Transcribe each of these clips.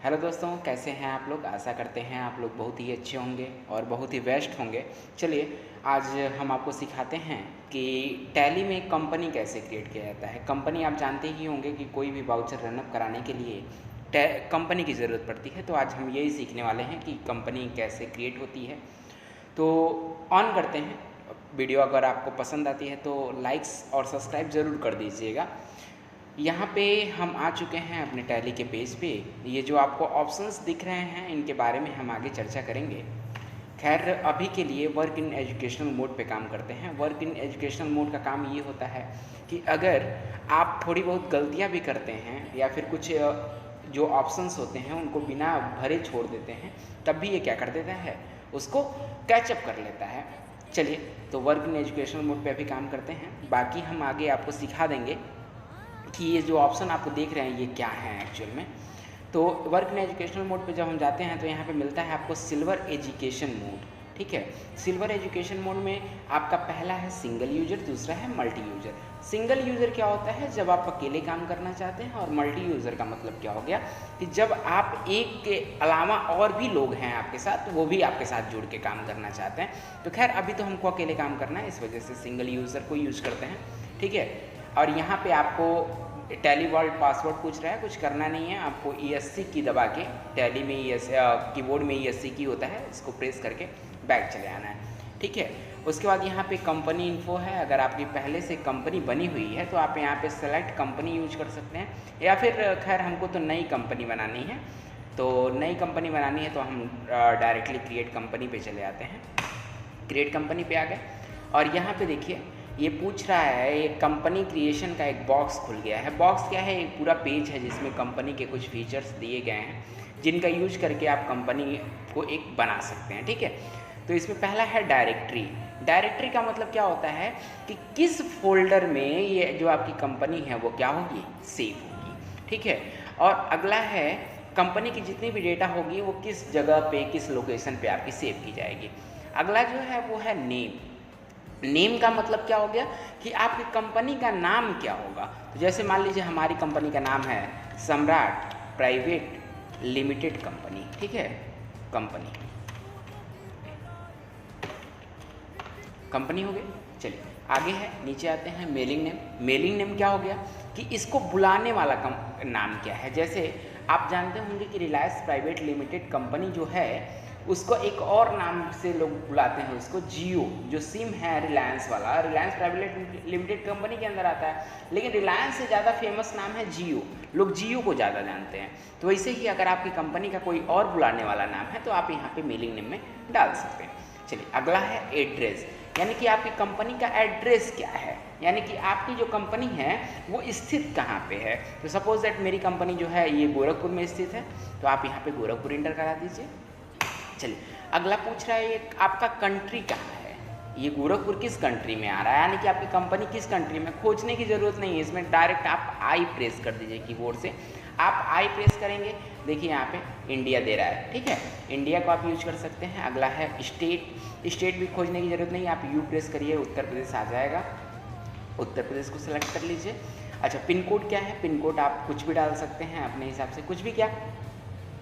Hello दोस्तों, कैसे हैं आप लोग। आशा करते हैं आप लोग बहुत ही अच्छे होंगे और बहुत ही बेस्ट होंगे। चलिए आज हम आपको सिखाते हैं कि टैली में कंपनी कैसे क्रिएट किया जाता है। कंपनी आप जानते ही होंगे कि कोई भी वाउचर रनअप कराने के लिए कंपनी की ज़रूरत पड़ती है। तो आज हम यही सीखने वाले हैं कि कंपनी कैसे क्रिएट होती है। तो ऑन करते हैं। वीडियो अगर आपको पसंद आती है तो लाइक्स और सब्सक्राइब ज़रूर कर दीजिएगा। यहाँ पे हम आ चुके हैं अपने टैली के पेज पे। ये जो आपको ऑप्शंस दिख रहे हैं इनके बारे में हम आगे चर्चा करेंगे। खैर अभी के लिए वर्क इन एजुकेशनल मोड पे काम करते हैं। वर्क इन एजुकेशनल मोड का काम ये होता है कि अगर आप थोड़ी बहुत गलतियाँ भी करते हैं या फिर कुछ जो ऑप्शंस होते हैं उनको बिना भरे छोड़ देते हैं, तब भी ये क्या कर देता है, उसको कैचअप कर लेता है। चलिए तो वर्क इन एजुकेशनल मोड पे अभी काम करते हैं, बाकी हम आगे आपको सिखा देंगे कि ये जो ऑप्शन आपको देख रहे हैं ये क्या है एक्चुअल में। तो वर्क इन एजुकेशनल मोड पे जब हम जाते हैं तो यहाँ पे मिलता है आपको सिल्वर एजुकेशन मोड। ठीक है, सिल्वर एजुकेशन मोड में आपका पहला है सिंगल यूजर, दूसरा है मल्टी यूजर। सिंगल यूज़र क्या होता है, जब आप अकेले काम करना चाहते हैं। और मल्टी यूज़र का मतलब क्या हो गया कि जब आप एक के अलावा और भी लोग हैं आपके साथ, तो वो भी आपके साथ जुड़ के काम करना चाहते हैं। तो खैर अभी तो हमको अकेले काम करना है, इस वजह से सिंगल यूज़र को यूज़ करते हैं। ठीक है, और यहाँ पे आपको टैली वर्ल्ड पासवर्ड पूछ रहा है, कुछ करना नहीं है। आपको ESC की दबा के, टैली में कीबोर्ड में ESC की होता है, इसको प्रेस करके बैक चले आना है। ठीक है, उसके बाद यहाँ पे कंपनी इन्फो है। अगर आपकी पहले से कंपनी बनी हुई है तो आप यहाँ पे सेलेक्ट कंपनी यूज कर सकते हैं, या फिर खैर हमको तो नई कंपनी बनानी है। तो नई कंपनी बनानी है तो हम डायरेक्टली क्रिएट कंपनी पे चले आते हैं। क्रिएट कंपनी पे आ गए और यहाँ पे देखिए ये पूछ रहा है, ये कंपनी क्रिएशन का एक बॉक्स खुल गया है। बॉक्स क्या है, एक पूरा पेज है जिसमें कंपनी के कुछ फीचर्स दिए गए हैं जिनका यूज करके आप कंपनी को एक बना सकते हैं। ठीक है, तो इसमें पहला है डायरेक्टरी। डायरेक्टरी का मतलब क्या होता है कि किस फोल्डर में ये जो आपकी कंपनी है वो क्या होगी, सेव होगी। ठीक है, और अगला है कंपनी की जितनी भी डेटा होगी वो किस जगह पे, किस लोकेशन पे आपकी सेव की जाएगी। अगला जो है वो है नेम। नेम का मतलब क्या हो गया कि आपकी कंपनी का नाम क्या होगा। तो जैसे मान लीजिए हमारी कंपनी का नाम है सम्राट प्राइवेट लिमिटेड कंपनी। ठीक है, कंपनी हो गई। चलिए आगे है, नीचे आते हैं मेलिंग नेम। मेलिंग नेम क्या हो गया कि इसको बुलाने वाला नाम क्या है। जैसे आप जानते होंगे कि रिलायंस प्राइवेट लिमिटेड कंपनी जो है उसको एक और नाम से लोग बुलाते हैं, उसको जियो। जो सिम है रिलायंस वाला, रिलायंस प्राइवेट लिमिटेड कंपनी के अंदर आता है, लेकिन रिलायंस से ज़्यादा फेमस नाम है जियो। लोग जियो को ज़्यादा जानते हैं। तो वैसे ही अगर आपकी कंपनी का कोई और बुलाने वाला नाम है तो आप यहाँ पे मेलिंग नेम में डाल सकते हैं। चलिए अगला है एड्रेस, यानी कि आपकी कंपनी का एड्रेस क्या है, यानी कि आपकी जो कंपनी है वो स्थित कहाँ पे है। तो सपोज दैट मेरी कंपनी जो है ये गोरखपुर में स्थित है, तो आप यहाँ पे गोरखपुर इंटर करा दीजिए। चलिए अगला पूछ रहा है आपका कंट्री कहाँ है, ये गोरखपुर किस कंट्री में आ रहा है, यानी कि आपकी कंपनी किस कंट्री में। खोजने की ज़रूरत नहीं है, इसमें डायरेक्ट आप आई प्रेस कर दीजिए कीबोर्ड से। आप आई प्रेस करेंगे, देखिए यहाँ पे इंडिया दे रहा है। ठीक है, इंडिया को आप यूज कर सकते हैं। अगला है स्टेट। स्टेट भी खोजने की ज़रूरत नहीं, आप यू प्रेस करिए, उत्तर प्रदेश आ जाएगा। उत्तर प्रदेश को सिलेक्ट कर लीजिए। अच्छा पिन कोड क्या है, पिन कोड आप कुछ भी डाल सकते हैं अपने हिसाब से, कुछ भी क्या,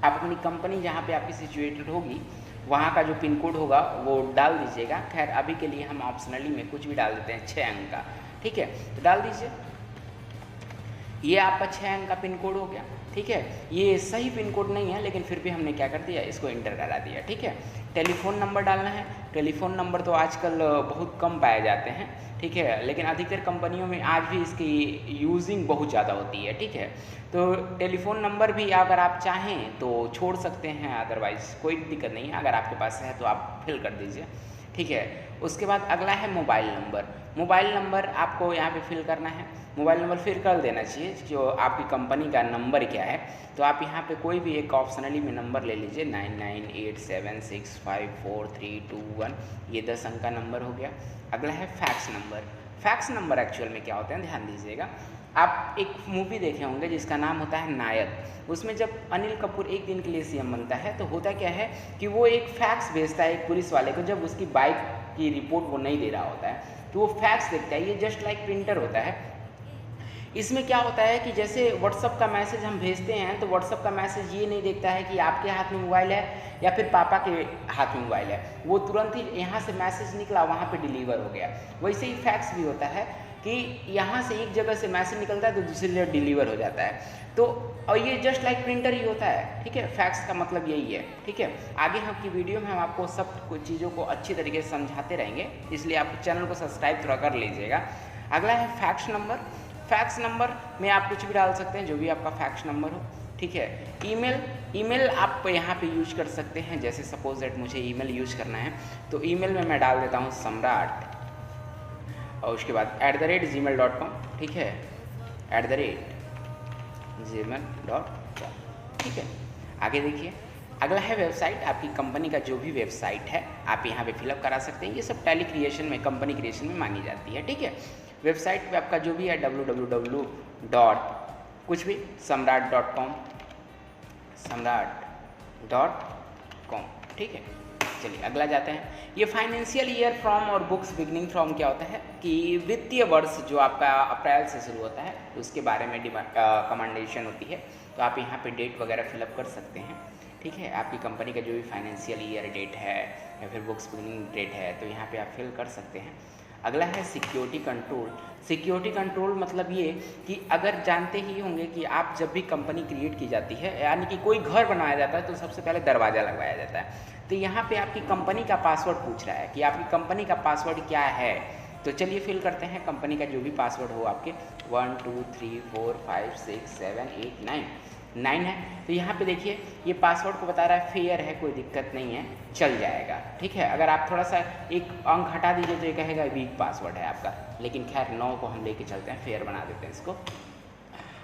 आप अपनी कंपनी जहाँ पे आपकी सिचुएटेड होगी वहाँ का जो पिन कोड होगा वो डाल दीजिएगा। खैर अभी के लिए हम ऑप्शनली में कुछ भी डाल देते हैं, 6 अंक का। ठीक है, तो डाल दीजिए। ये आपका 6 अंक का पिन कोड हो गया। ठीक है, ये सही पिन कोड नहीं है लेकिन फिर भी हमने क्या कर दिया, इसको इंटर करा दिया। ठीक है, टेलीफोन नंबर डालना है। टेलीफोन नंबर तो आजकल बहुत कम पाए जाते हैं। ठीक है, लेकिन अधिकतर कंपनियों में आज भी इसकी यूजिंग बहुत ज़्यादा होती है। ठीक है, तो टेलीफोन नंबर भी अगर आप चाहें तो छोड़ सकते हैं, अदरवाइज़ कोई दिक्कत नहीं है। अगर आपके पास है तो आप फिल कर दीजिए। ठीक है, उसके बाद अगला है मोबाइल नंबर। मोबाइल नंबर आपको यहाँ पे फिल करना है। मोबाइल नंबर फिर कर देना चाहिए जो आपकी कंपनी का नंबर क्या है। तो आप यहाँ पे कोई भी एक ऑप्शनली में नंबर ले लीजिए, 9987654321, ये 10 अंक का नंबर हो गया। अगला है fax number. Fax number actual में क्या होता है, ध्यान दीजिएगा। आप एक मूवी देखे होंगे जिसका नाम होता है नायक। उसमें जब अनिल कपूर एक दिन के लिए CM बनता है तो होता क्या है कि वो एक फैक्स भेजता है एक पुलिस वाले को, जब उसकी बाइक की रिपोर्ट वो नहीं दे रहा होता है तो वो फैक्स देखता है। ये जस्ट लाइक प्रिंटर होता है। इसमें क्या होता है कि जैसे व्हाट्सअप का मैसेज हम भेजते हैं तो व्हाट्सअप का मैसेज ये नहीं देखता है कि आपके हाथ में मोबाइल है या फिर पापा के हाथ में मोबाइल है, वो तुरंत ही यहाँ से मैसेज निकला वहाँ पे डिलीवर हो गया। वैसे ही फैक्स भी होता है कि यहाँ से एक जगह से मैसेज निकलता है तो दूसरी जगह डिलीवर हो जाता है। तो और ये जस्ट लाइक प्रिंटर ही होता है, ठीक है। फैक्स का मतलब यही है, ठीक है। आगे हम की वीडियो में हम आपको सब कुछ चीज़ों को अच्छी तरीके से समझाते रहेंगे, इसलिए आप चैनल को सब्सक्राइब थोड़ा कर लीजिएगा। अगला है फैक्स नंबर। फैक्स नंबर में आप कुछ भी डाल सकते हैं, जो भी आपका फैक्स नंबर हो, ठीक है। ईमेल आप यहाँ पे यूज कर सकते हैं, जैसे सपोज दैट मुझे ईमेल यूज करना है तो ईमेल में मैं डाल देता हूँ सम्राट और उसके बाद @gmail.com, ठीक है, @gmail.com, ठीक है। आगे देखिए, अगला है वेबसाइट। आपकी कंपनी का जो भी वेबसाइट है आप यहाँ पे फिलअप करा सकते हैं। ये सब टैली क्रिएशन में, कंपनी क्रिएशन में मांगी जाती है, ठीक है। वेबसाइट पे आपका जो भी है www. कुछ भी सम्राट.com, सम्राट.com, ठीक है। चलिए अगला जाते हैं। ये फाइनेंशियल ईयर फ्रॉम और बुक्स बिगनिंग फ्रॉम क्या होता है कि वित्तीय वर्ष जो आपका अप्रैल से शुरू होता है उसके बारे में कमेंडेशन होती है, तो आप यहाँ पे डेट वगैरह फिलअप कर सकते हैं, ठीक है। आपकी कंपनी का जो भी फाइनेंशियल ईयर डेट है या फिर बुक्स बिगनिंग डेट है तो यहाँ पे आप फिल कर सकते हैं। अगला है सिक्योरिटी कंट्रोल। सिक्योरिटी कंट्रोल मतलब ये कि अगर जानते ही होंगे कि आप जब भी कंपनी क्रिएट की जाती है, यानी कि कोई घर बनाया जाता है तो सबसे पहले दरवाज़ा लगवाया जाता है। तो यहाँ पे आपकी कंपनी का पासवर्ड पूछ रहा है कि आपकी कंपनी का पासवर्ड क्या है। तो चलिए फिल करते हैं कंपनी का जो भी पासवर्ड हो आपके, 1 2 3 4 5 6 7 8 9 है। तो यहाँ पे देखिए ये पासवर्ड को बता रहा है फेयर है, कोई दिक्कत नहीं है, चल जाएगा, ठीक है। अगर आप थोड़ा सा एक अंक हटा दीजिए तो ये कहेगा वीक पासवर्ड है आपका, लेकिन खैर 9 को हम लेके चलते हैं, फेयर बना देते हैं इसको।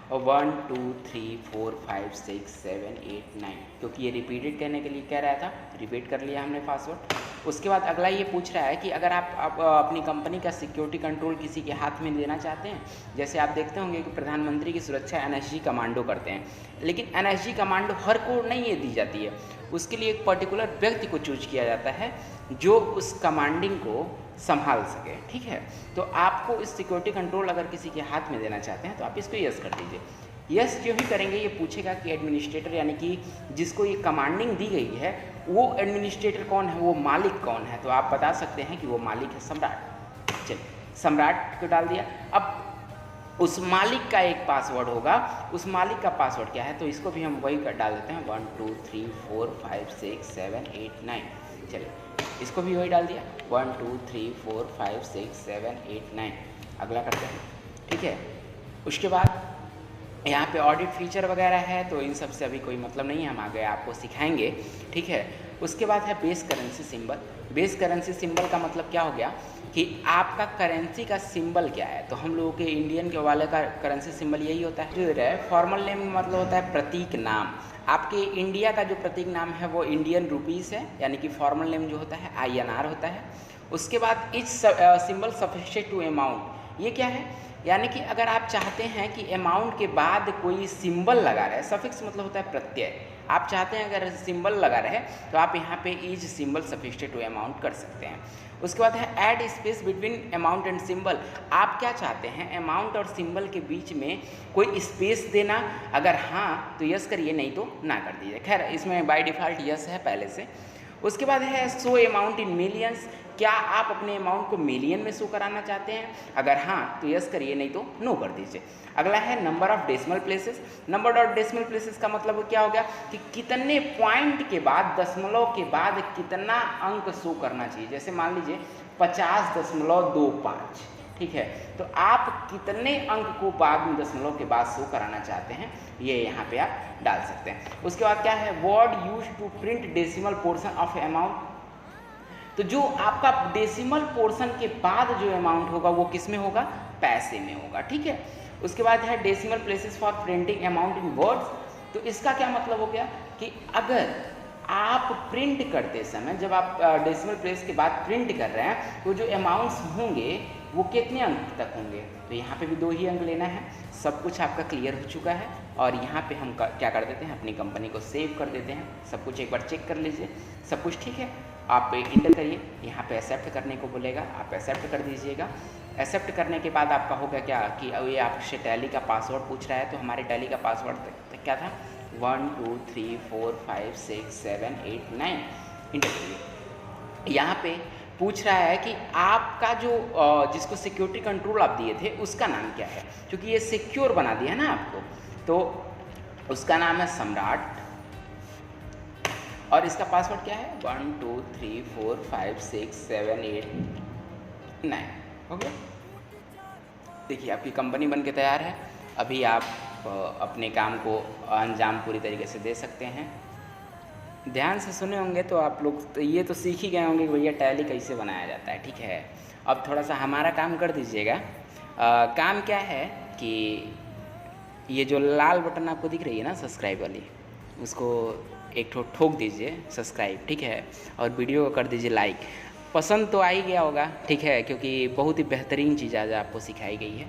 और 1 2 3 4 5 6 7 8 9, क्योंकि ये रिपीटेड करने के लिए कह रहा था, रिपीट कर लिया हमने पासवर्ड। उसके बाद अगला ये पूछ रहा है कि अगर आप अपनी कंपनी का सिक्योरिटी कंट्रोल किसी के हाथ में देना चाहते हैं, जैसे आप देखते होंगे कि प्रधानमंत्री की सुरक्षा NSG कमांडो करते हैं, लेकिन NSG कमांडो हर को नहीं ये दी जाती है, उसके लिए एक पर्टिकुलर व्यक्ति को चूज किया जाता है जो उस कमांडिंग को संभाल सके, ठीक है। तो आपको इस सिक्योरिटी कंट्रोल अगर किसी के हाथ में देना चाहते हैं तो आप इसको यस कर दीजिए। यस जो ही करेंगे ये पूछेगा कि एडमिनिस्ट्रेटर यानी कि जिसको ये कमांडिंग दी गई है वो एडमिनिस्ट्रेटर कौन है, वो मालिक कौन है, तो आप बता सकते हैं कि वो मालिक है सम्राट। चलिए सम्राट को डाल दिया। अब उस मालिक का एक पासवर्ड होगा, उस मालिक का पासवर्ड क्या है, तो इसको भी हम वही डाल देते हैं, 1 2 3 4 5 6 7 8 9। चलिए इसको भी वही डाल दिया, 1 2 3 4 5 6 7 8 9। अगला करते हैं, ठीक है। उसके बाद यहाँ पे ऑडिट फीचर वगैरह है, तो इन सब से अभी कोई मतलब नहीं है, हम आगे आपको सिखाएंगे, ठीक है। उसके बाद है base currency symbol. Base currency symbol का मतलब क्या हो गया कि आपका करेंसी का सिंबल क्या है। तो हम लोगों के इंडियन के वाले का करेंसी सिंबल यही होता है, जो है फॉर्मल नेम मतलब होता है प्रतीक नाम। आपके इंडिया का जो प्रतीक नाम है वो इंडियन रुपीज़ है, यानी कि फॉर्मल नेम जो होता है INR होता है। उसके बाद each symbol suffix to amount, ये क्या है, यानी कि अगर आप चाहते हैं कि अमाउंट के बाद कोई सिंबल लगा रहे, सफिक्स मतलब होता है प्रत्यय, आप चाहते हैं अगर सिंबल लगा रहे तो आप यहाँ पे is symbol suffix to amount कर सकते हैं। उसके बाद है add space between amount and symbol. आप क्या चाहते हैं, अमाउंट और सिंबल के बीच में कोई स्पेस देना, अगर हाँ तो यस करिए, नहीं तो ना कर दीजिए। खैर इसमें बाय डिफ़ॉल्ट यस है पहले से। उसके बाद है शो अमाउंट इन मिलियंस। क्या आप अपने अमाउंट को मिलियन में शो कराना चाहते हैं, अगर हाँ तो यस करिए, नहीं तो नो कर दीजिए। अगला है number of decimal places. Number of decimal places का मतलब क्या हो गया कि कितने पॉइंट के बाद, दशमलव के बाद कितना अंक शो करना चाहिए। जैसे मान लीजिए 50.25, ठीक है, तो आप कितने अंक को बाद में दशमलव के बाद शो कराना चाहते हैं, ये यहाँ पे आप डाल सकते हैं। उसके बाद क्या है, word use to print decimal portion of amount. तो जो आपका डेसिमल पोर्शन के बाद जो अमाउंट होगा वो किस में होगा, पैसे में होगा, ठीक है। उसके बाद है decimal places for printing amount in words. तो इसका क्या मतलब हो गया कि अगर आप प्रिंट करते समय, जब आप डेसिमल प्लेस के बाद प्रिंट कर रहे हैं, तो जो अमाउंट्स होंगे वो कितने अंक तक होंगे, तो यहाँ पे भी 2 ही अंक लेना है। सब कुछ आपका क्लियर हो चुका है और यहाँ पे हम क्या कर देते हैं, अपनी कंपनी को सेव कर देते हैं। सब कुछ एक बार चेक कर लीजिए, सब कुछ ठीक है, आप इंटर करिए, यहाँ पे एक्सेप्ट करने को बोलेगा, आप एक्सेप्ट कर दीजिएगा। एक्सेप्ट करने के बाद आपका होगा क्या कि अब ये आपसे टैली का पासवर्ड पूछ रहा है, तो हमारे टैली का पासवर्ड क्या था 1 2 3 4 5 6 7 8 9 इंटर करिए। यहाँ पे पूछ रहा है कि आपका जो जिसको सिक्योरिटी कंट्रोल आप दिए थे उसका नाम क्या है, क्योंकि ये सिक्योर बना दिया ना आपको, तो उसका नाम है सम्राट और इसका पासवर्ड क्या है 1 2 3 4 5 6 7 8 9। हो गया। देखिए आपकी कंपनी बन के तैयार है। अभी आप अपने काम को अंजाम पूरी तरीके से दे सकते हैं। ध्यान से सुने होंगे तो आप लोग तो ये तो सीख ही गए होंगे कि भैया टैली कैसे बनाया जाता है। ठीक है, अब थोड़ा सा हमारा काम कर दीजिएगा। काम क्या है कि ये जो लाल बटन आपको दिख रही है ना सब्सक्राइब वाली, उसको एक ठोक दीजिए सब्सक्राइब, ठीक है, और वीडियो को कर दीजिए लाइक। पसंद तो आ ही गया होगा, ठीक है, क्योंकि बहुत ही बेहतरीन चीज़ आज आपको सिखाई गई है।